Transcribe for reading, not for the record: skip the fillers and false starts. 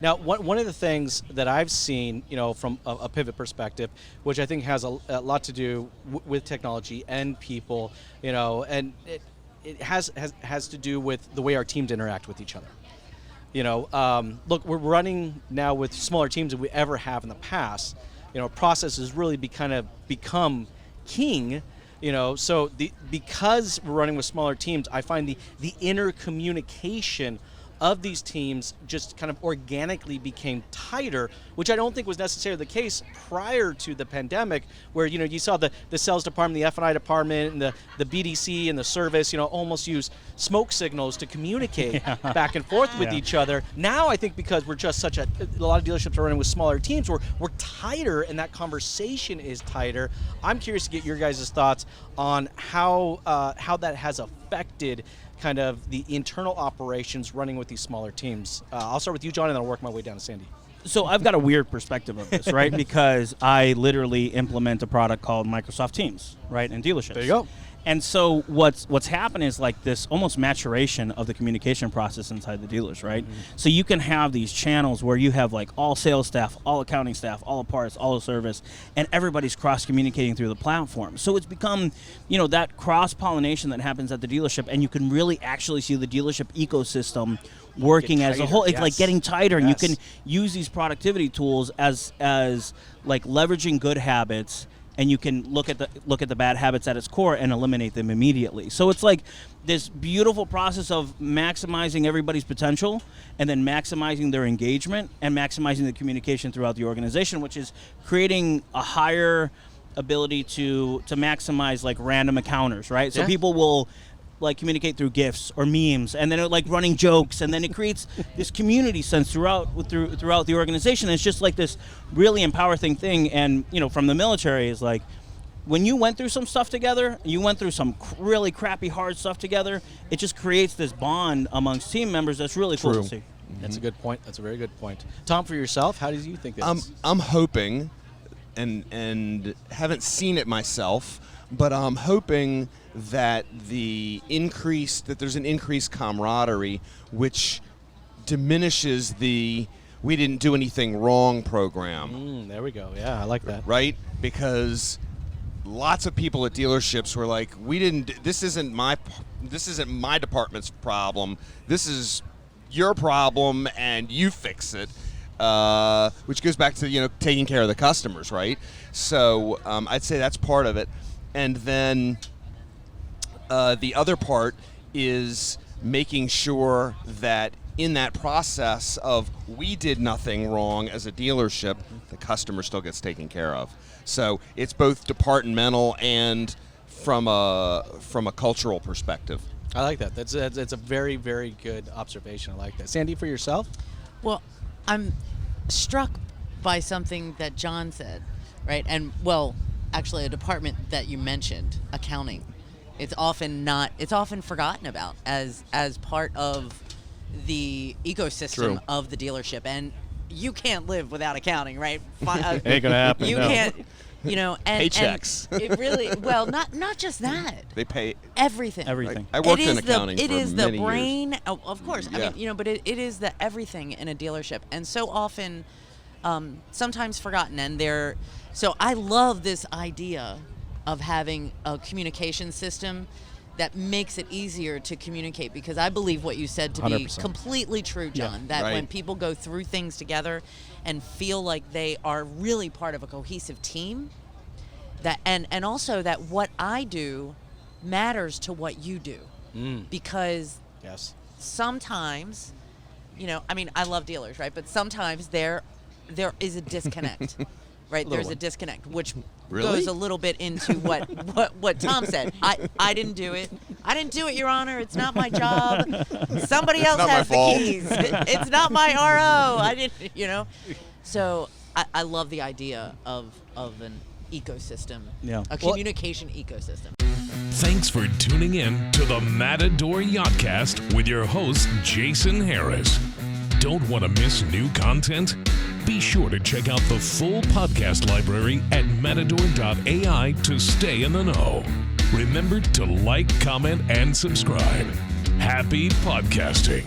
Now, one of the things that I've seen, from a pivot perspective, which I think has a lot to do with technology and people, and it has to do with the way our teams interact with each other. Look, we're running now with smaller teams than we ever have in the past. Process has really become king. So because we're running with smaller teams, I find the inner communication of these teams just kind of organically became tighter, which I don't think was necessarily the case prior to the pandemic, where you saw the sales department, the F&I department, and the BDC and the service, almost use smoke signals to communicate back and forth with each other. Now I think because we're just a lot of dealerships are running with smaller teams, we're tighter, and that conversation is tighter. I'm curious to get your guys' thoughts on how that has affected kind of the internal operations running with these smaller teams. I'll start with you, John, and then I'll work my way down to Sandy. So I've got a weird perspective of this, right? Because I literally implement a product called Microsoft Teams, right, in dealerships. There you go. And so what's happened is like this almost maturation of the communication process inside the dealers, right? Mm-hmm. So you can have these channels where you have like all sales staff, all accounting staff, all parts, all the service, and everybody's cross-communicating through the platform. So it's become, that cross-pollination that happens at the dealership, and you can really actually see the dealership ecosystem working as a whole. It's like getting tighter, and you can use these productivity tools as like leveraging good habits, and you can look at the bad habits at its core and eliminate them immediately. So it's like this beautiful process of maximizing everybody's potential and then maximizing their engagement and maximizing the communication throughout the organization, which is creating a higher ability to maximize like random encounters, right? So people will like communicate through GIFs or memes, and then like running jokes, and then it creates this community sense throughout the organization. And it's just like this really empowering thing. And from the military is like, when you went through some stuff together, you went through some really crappy hard stuff together, it just creates this bond amongst team members that's really cool to see. Mm-hmm. That's a good point. That's a very good point. Tom, for yourself, how do you think that I'm hoping, and haven't seen it myself, but I'm hoping that there's an increased camaraderie, which diminishes the "we didn't do anything wrong" program. There we go. Yeah, I like that. Right? Because lots of people at dealerships were like, this isn't my department's problem. This is your problem, and you fix it. Which goes back to taking care of the customers, right? So I'd say that's part of it. And then the other part is making sure that in that process of we did nothing wrong as a dealership, the customer still gets taken care of. So it's both departmental and from a cultural perspective. I like that. That's a very, very good observation. I like that. Sandy, for yourself? Well, I'm struck by something that John said, right? And actually a department that you mentioned, accounting. It's often forgotten about as part of the ecosystem of the dealership, and you can't live without accounting, right? Ain't gonna happen. You can't, and paychecks. And it really not just that. They pay everything. I worked in accounting for many years. It is the brain, of course. Yeah. I mean, but it is the everything in a dealership, and so often, sometimes forgotten. So I love this idea of having a communication system that makes it easier to communicate, because I believe what you said to 100%. Be completely true, John, that when people go through things together and feel like they are really part of a cohesive team, that and also that what I do matters to what you do. Because sometimes, I love dealers, right? But sometimes there is a disconnect. Right, there's a disconnect, which goes a little bit into what Tom said. I didn't do it. I didn't do it, Your Honor. It's not my job. Somebody else has the keys. It's not my RO. I didn't, So I love the idea of an ecosystem, a communication ecosystem. Thanks for tuning in to the Matador Yachtcast with your host, Jason Harris. Don't want to miss new content? Be sure to check out the full podcast library at matador.ai to stay in the know. Remember to like, comment, and subscribe. Happy podcasting.